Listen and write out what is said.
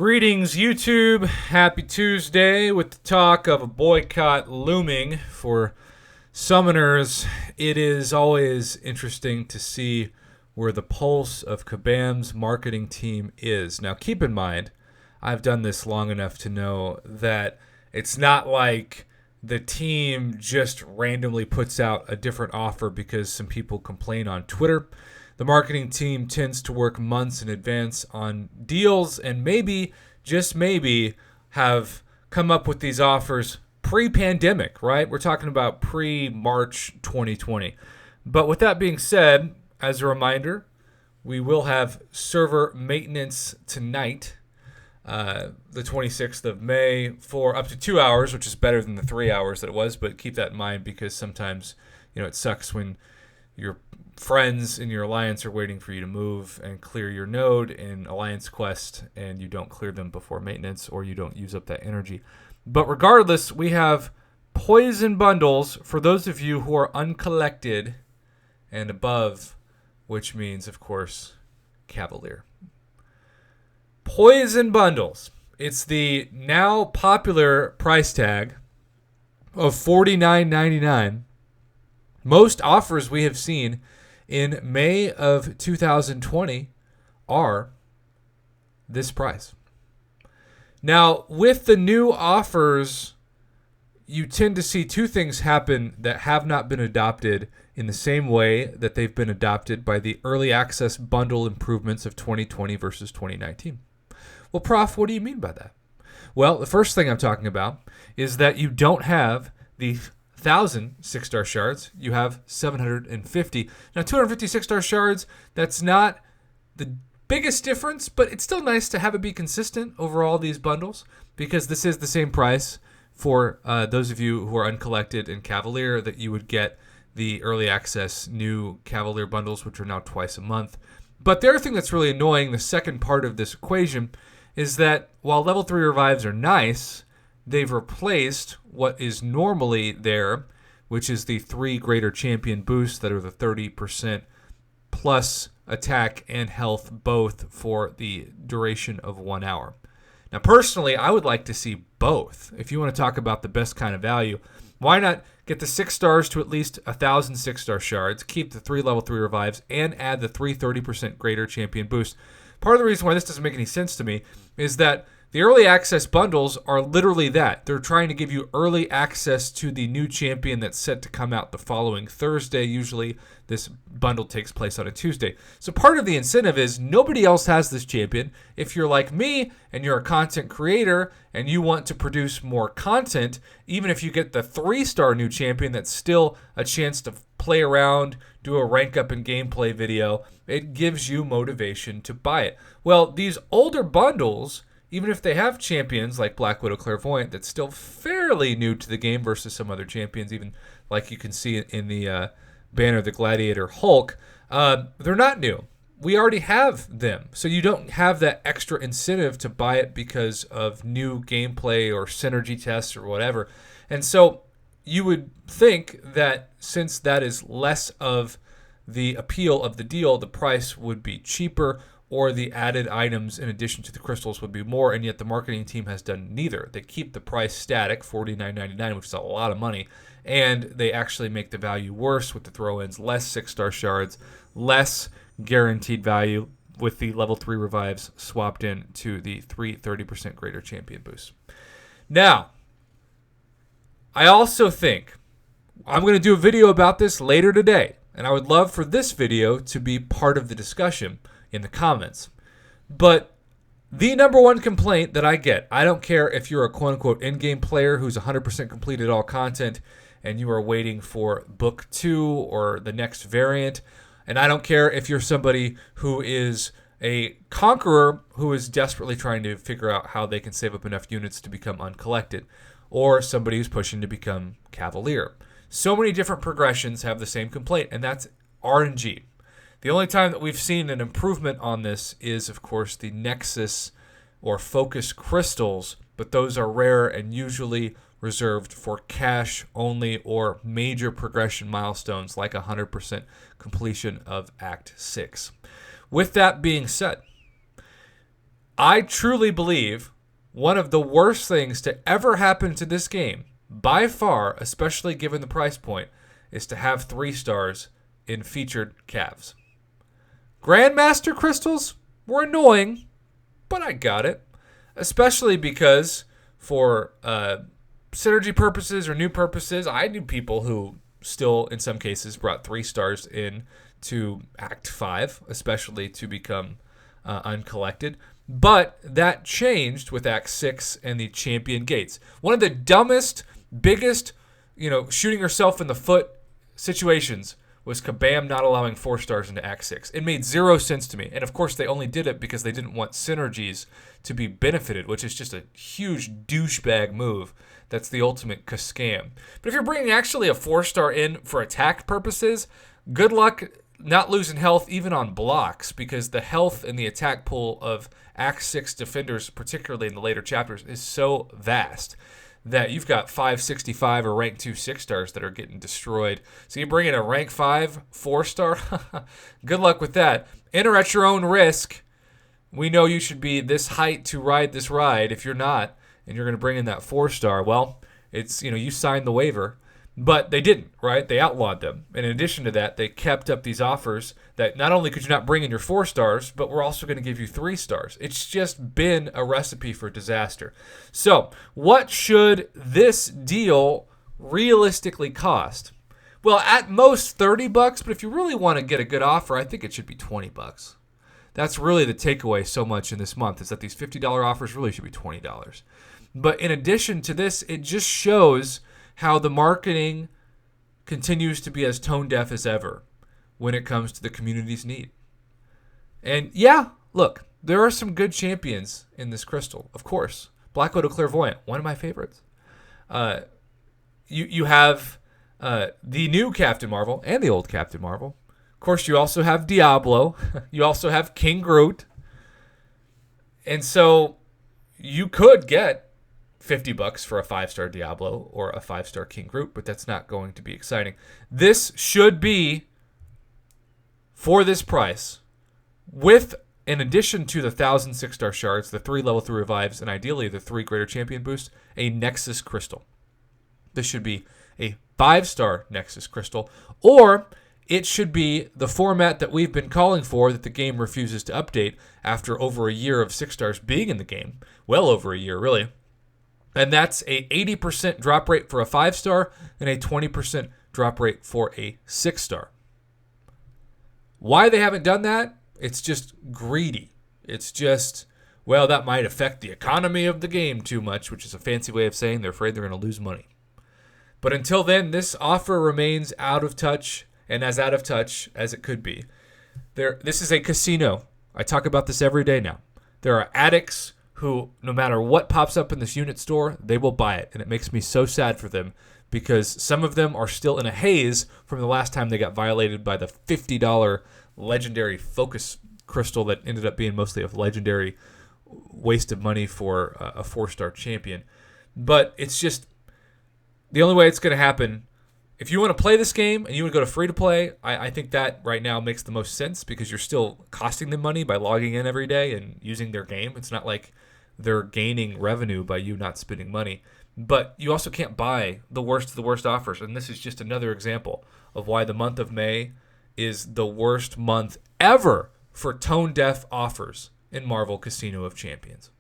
Greetings, YouTube. Happy Tuesday. With the talk of a boycott looming for summoners, it is always interesting to see where the pulse of Kabam's marketing team is. Now, keep in mind, I've done this long enough to know that it's not like the team just randomly puts out a different offer because some people complain on Twitter. The marketing team tends to work months in advance on deals and maybe, just maybe, have come up with these offers pre-pandemic, right? We're talking about pre-March 2020. But with that being said, as a reminder, we will have server maintenance tonight, the 26th of May, for up to 2 hours, which is better than the 3 hours that it was. But keep that in mind because sometimes, it sucks when your friends in your alliance are waiting for you to move and clear your node in Alliance Quest, and you don't clear them before maintenance, or you don't use up that energy. But regardless, we have poison bundles for those of you who are uncollected and above, which means, of course, Cavalier. Poison bundles. It's the now popular price tag of $49.99. Most offers we have seen in May of 2020 are this price. Now, with the new offers, you tend to see two things happen that have not been adopted in the same way that they've been adopted by the early access bundle improvements of 2020 versus 2019. Well, Prof, what do you mean by that? Well, the first thing I'm talking about is that you don't have the 1,000 6-star shards, you have 750. Now, 250 6-star shards, that's not the biggest difference, but it's still nice to have it be consistent over all these bundles because this is the same price for those of you who are uncollected in Cavalier that you would get the early access new Cavalier bundles, which are now twice a month. But the other thing that's really annoying, the second part of this equation, is that while level 3 revives are nice, they've replaced what is normally there, which is the 3 greater champion boosts that are the 30% plus attack and health both for the duration of 1 hour. Now, personally, I would like to see both. If you want to talk about the best kind of value, why not get the 6 stars to at least 1,000 6-star shards, keep the 3 level 3 revives, and add the 3 30% greater champion boost? Part of the reason why this doesn't make any sense to me is that the early access bundles are literally that. They're trying to give you early access to the new champion that's set to come out the following Thursday. Usually this bundle takes place on a Tuesday. So part of the incentive is nobody else has this champion. If you're like me and you're a content creator and you want to produce more content, even if you get the 3-star new champion, that's still a chance to play around, do a rank up and gameplay video. It gives you motivation to buy it. Well, these older bundles, even if they have champions like Black Widow Clairvoyant that's still fairly new to the game versus some other champions, even like you can see in the banner, the Gladiator Hulk, they're not new. We already have them. So you don't have that extra incentive to buy it because of new gameplay or synergy tests or whatever. And so you would think that since that is less of the appeal of the deal, the price would be cheaper, or the added items in addition to the crystals would be more, and yet the marketing team has done neither. They keep the price static, $49.99, which is a lot of money, and they actually make the value worse with the throw-ins, less 6-star shards, less guaranteed value with the level 3 revives swapped in to the 3 30% greater champion boost. Now, I also think I'm going to do a video about this later today, and I would love for this video to be part of the discussion in the comments. But the number one complaint that I get, I don't care if you're a quote-unquote in-game player who's 100% completed all content and you are waiting for book 2 or the next variant, and I don't care if you're somebody who is a conqueror who is desperately trying to figure out how they can save up enough units to become uncollected, or somebody who's pushing to become Cavalier. So many different progressions have the same complaint, and that's RNG. The only time that we've seen an improvement on this is, of course, the Nexus or Focus crystals, but those are rare and usually reserved for cash only or major progression milestones like 100% completion of Act 6. With that being said, I truly believe one of the worst things to ever happen to this game, by far, especially given the price point, is to have 3 stars in featured calves. Grandmaster crystals were annoying, but I got it. Especially because for synergy purposes or new purposes, I knew people who still, in some cases, brought 3 stars in to Act 5, especially to become uncollected. But that changed with Act 6 and the Champion Gates. One of the dumbest, biggest, shooting yourself in the foot situations was Kabam not allowing 4 stars into Act 6. It made 0 sense to me. And of course, they only did it because they didn't want synergies to be benefited, which is just a huge douchebag move. That's the ultimate scam. But if you're bringing actually a 4-star in for attack purposes, good luck not losing health even on blocks, because the health and the attack pool of Act 6 defenders, particularly in the later chapters, is so vast that you've got 565 or rank 2 6-stars that are getting destroyed. So you bring in a rank 5 4-star, good luck with that. Enter at your own risk. We know you should be this height to ride this ride. If you're not, and you're going to bring in that 4-star, well, it's, you signed the waiver. But they didn't, right? They outlawed them. And in addition to that, they kept up these offers that not only could you not bring in your 4 stars, but we're also going to give you 3 stars. It's just been a recipe for disaster. So what should this deal realistically cost? Well, at most $30, but if you really want to get a good offer, I think it should be $20. That's really the takeaway so much in this month, is that these $50 offers really should be $20. But in addition to this, it just shows how the marketing continues to be as tone deaf as ever when it comes to the community's need. And yeah, look, there are some good champions in this crystal, of course. Black Widow Clairvoyant, one of my favorites. You have the new Captain Marvel and the old Captain Marvel. Of course, you also have Diablo. You also have King Groot. And so you could get $50 for a 5-star Diablo or a 5-star King Groot, but that's not going to be exciting. This should be, for this price, with, in addition to the 1,000 6-star shards, the 3 level 3 revives, and ideally the 3 greater champion boosts, a Nexus Crystal. This should be a 5-star Nexus Crystal, or it should be the format that we've been calling for that the game refuses to update after over a year of 6 stars being in the game. Well over a year, really. And that's a 80% drop rate for a 5-star and a 20% drop rate for a 6-star. Why they haven't done that? It's just greedy. It's just, well, that might affect the economy of the game too much, which is a fancy way of saying they're afraid they're going to lose money. But until then, this offer remains out of touch, and as out of touch as it could be. This is a casino. I talk about this every day now. There are addicts who, no matter what pops up in this unit store, they will buy it. And it makes me so sad for them, because some of them are still in a haze from the last time they got violated by the $50 legendary focus crystal that ended up being mostly a legendary waste of money for a 4-star champion. But it's just the only way it's going to happen. If you want to play this game and you want to go to free-to-play, I think that right now makes the most sense, because you're still costing them money by logging in every day and using their game. It's not like they're gaining revenue by you not spending money. But you also can't buy the worst of the worst offers, and this is just another example of why the month of May is the worst month ever for tone-deaf offers in Marvel Casino of Champions.